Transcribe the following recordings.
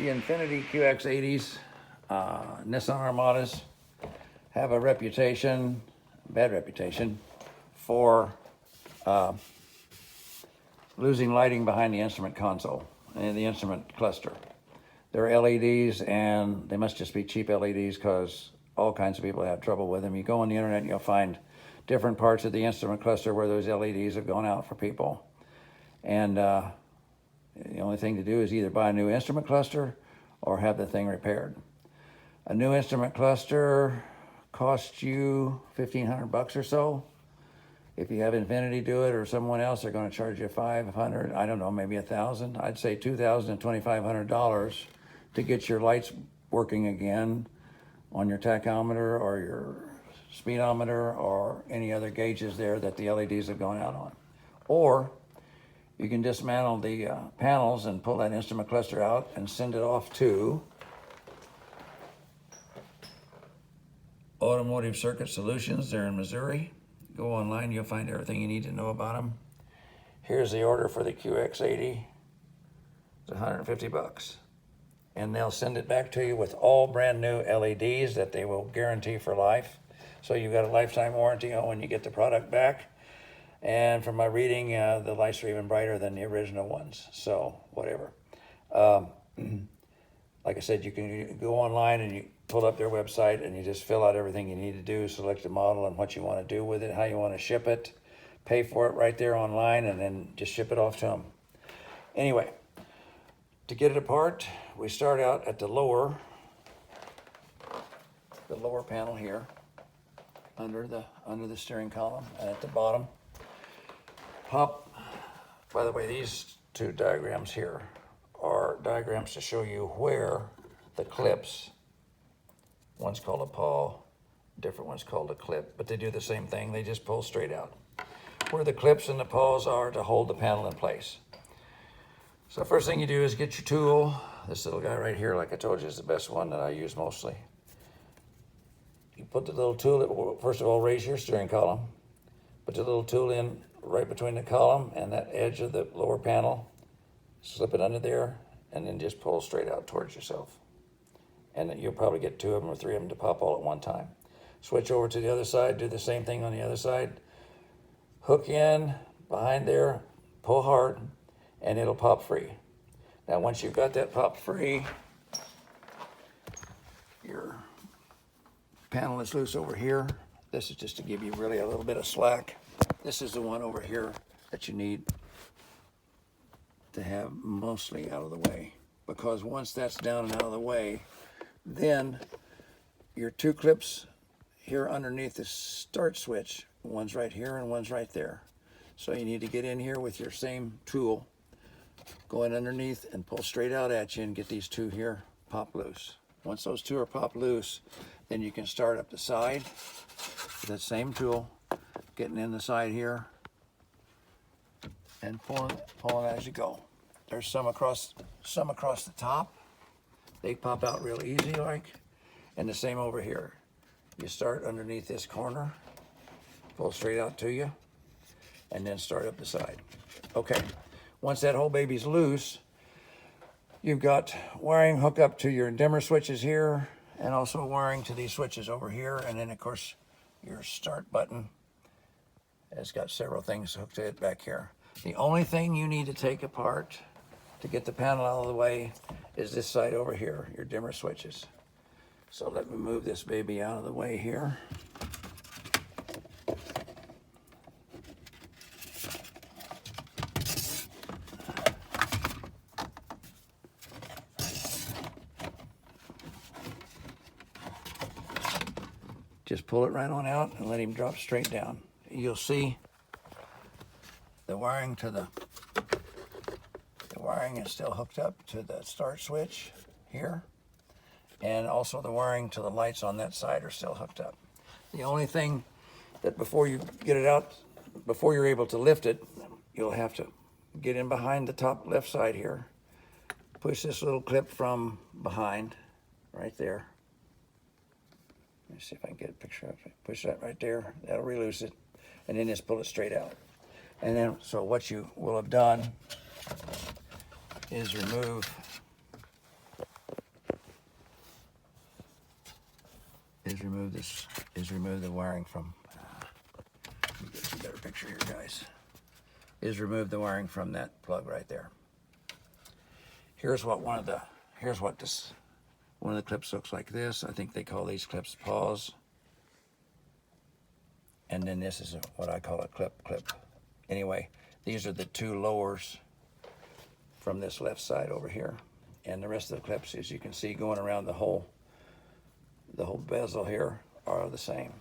The Infinity QX80s, Nissan Armadas, have a reputation, bad reputation, for losing lighting behind the instrument console and the instrument cluster. They're LEDs, and they must just be cheap LEDs because all kinds of people have trouble with them. You go on the internet and you'll find different parts of the instrument cluster where those LEDs have gone out for people. And the only thing to do is either buy a new instrument cluster or have the thing repaired. A new instrument cluster costs you $1,500 or so. If you have Infinity do it or someone else, they're going to charge you $500, I don't know, maybe $1,000. I'd say $2,000 to $2,500 to get your lights working again on your tachometer or your speedometer or any other gauges there that the LEDs have gone out on. Or you can dismantle the panels and pull that instrument cluster out and send it off to Automotive Circuit Solutions. They're in Missouri. Go online, you'll find everything you need to know about them. Here's the order for the QX80. It's $150. And they'll send it back to you with all brand new LEDs that they will guarantee for life. So you've got a lifetime warranty on when you get the product back. And from my reading, the lights are even brighter than the original ones. So whatever. Like I said, you can go online and you pull up their website and you just fill out everything you need to do, select the model and what you want to do with it, how you want to ship it, pay for it right there online, and then just ship it off to them. Anyway, to get it apart, we start out at the lower panel here, under the steering column, and at the bottom. Pop, by the way, these two diagrams here are diagrams to show you where the clips, one's called a pawl, different one's called a clip, but they do the same thing, they just pull straight out. Where the clips and the pawls are to hold the panel in place. So first thing you do is get your tool. This little guy right here, like I told you, is the best one that I use mostly. You put the little tool, first of all, raise your steering column. Put the little tool in right between the column and that edge of the lower panel. Slip it under there and then just pull straight out towards yourself. And you'll probably get 2 of them or 3 of them to pop all at one time. Switch over to the other side, do the same thing on the other side. Hook in behind there, pull hard, and it'll pop free. Now once you've got that pop free, your panel is loose over here. This is just to give you really a little bit of slack. This is the one over here that you need to have mostly out of the way, because once that's down and out of the way, then your 2 clips here underneath the start switch, one's right here and one's right there. So you need to get in here with your same tool, go in underneath and pull straight out at you and get these 2 here pop loose. Once those 2 are popped loose, then you can start up the side with that same tool, getting in the side here and pulling as you go. There's some across the top. They pop out real easy like, and the same over here. You start underneath this corner, pull straight out to you, and then start up the side. Okay, once that whole baby's loose, you've got wiring hooked up to your dimmer switches here, and also wiring to these switches over here, and then of course your start button has got several things hooked to it back here. The only thing you need to take apart to get the panel out of the way is this side over here, your dimmer switches. So let me move this baby out of the way here. Just pull it right on out and let him drop straight down. You'll see the wiring is still hooked up to the start switch here, and also the wiring to the lights on that side are still hooked up. The only thing that before you get it out, before you're able to lift it, you'll have to get in behind the top left side here, push this little clip from behind right there. Let me see if I can get a picture of it. Push that right there, that'll release it, and then just pull it straight out. And then, so what you will have done is remove is remove the wiring from, let me get you a better picture here, guys, is remove the wiring from that plug right there. Here's what one of the clips looks like this. I think they call these clips paws. And then this is what I call a clip. Anyway, these are the two lowers from this left side over here. And the rest of the clips, as you can see, going around the whole bezel here are the same.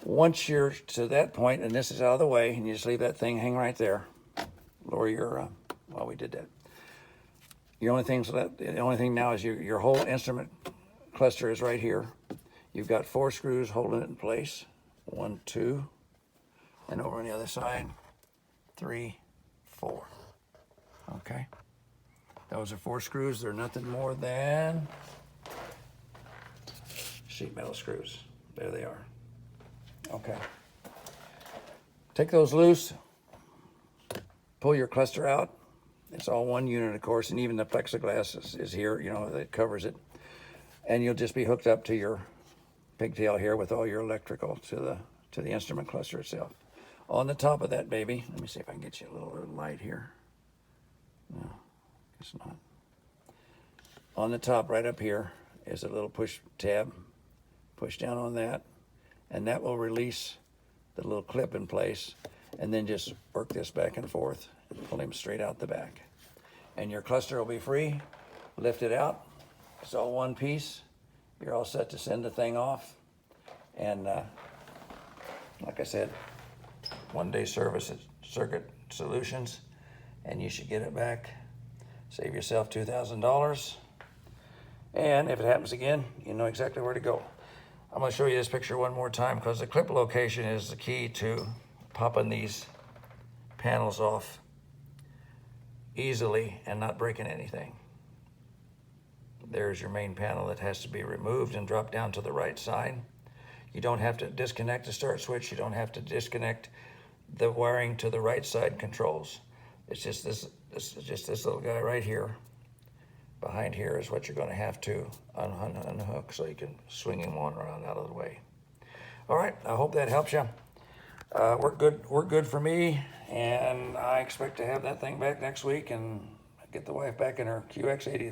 Once you're to that point, and this is out of the way, and you just leave that thing hang right there, lower your, well, we did that. The only thing now is your whole instrument cluster is right here. You've got 4 screws holding it in place. 1, 2, and over on the other side, 3, 4. Okay. Those are 4 screws. They're nothing more than sheet metal screws. There they are. Okay. Take those loose. Pull your cluster out. It's all one unit, of course, and even the plexiglass is here, you know, that covers it. And you'll just be hooked up to your pigtail here with all your electrical to the instrument cluster itself. On the top of that baby, let me see if I can get you a little light here. No, guess not. On the top, right up here, is a little push tab. Push down on that, and that will release the little clip in place, and then just work this back and forth and pull him straight out the back. And your cluster will be free. Lift it out. It's all one piece. You're all set to send the thing off. And like I said, 1-day service at Circuit Solutions, and you should get it back. Save yourself $2,000. And if it happens again, you know exactly where to go. I'm going to show you this picture one more time because the clip location is the key to popping these panels off easily and not breaking anything. There's your main panel that has to be removed and dropped down to the right side. You don't have to disconnect the start switch. You don't have to disconnect the wiring to the right side controls. It's just this little guy right here. Behind here is what you're going to have to unhook so you can swing him on around out of the way. All right, I hope that helps you. Work good for me, and I expect to have that thing back next week and get the wife back in her QX80.